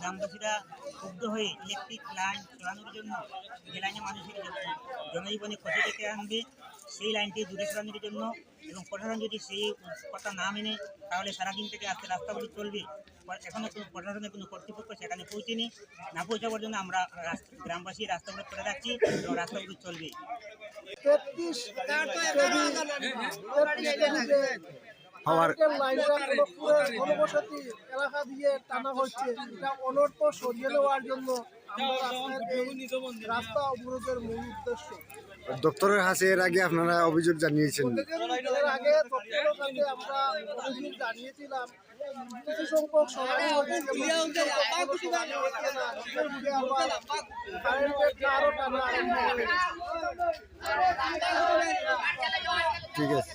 গ্রামবাসীরা ক্ষুব্ধ হয়ে ইলেকট্রিক লাইন সরানোর জন্য যে লাইনে মানুষের জনজীবনে ক্ষতি ডেকে আনবে সেই লাইনটি দূরে সরানোর জন্য এবং প্রশাসন যদি সেই কথা না মেনে তাহলে সারাদিন থেকে আজকে রাস্তাগুলি চলবে। এখনও কোনো প্রশাসনের কোনো কর্তৃপক্ষ সেখানে পৌঁছেনি, না পৌঁছাবার জন্য আমরা গ্রামবাসী রাস্তাগুলো করে রাখছি এবং রাস্তাগুলো চলবে। ঘনবসতি এলাকা দিয়ে টানা হচ্ছে, এটা অনর্থ সরিয়ে নেওয়ার জন্য রাস্তা অবরোধের মূল উদ্দেশ্য। দপ্তরের কাছে এর আগে আপনারা অভিযোগ জানিয়েছেন? এর আগে দপ্তরের কাছে আমরা অভিযোগ জানিয়েছিলাম, কিছু সংখ্যক সরানো হচ্ছে, ঠিক আছে।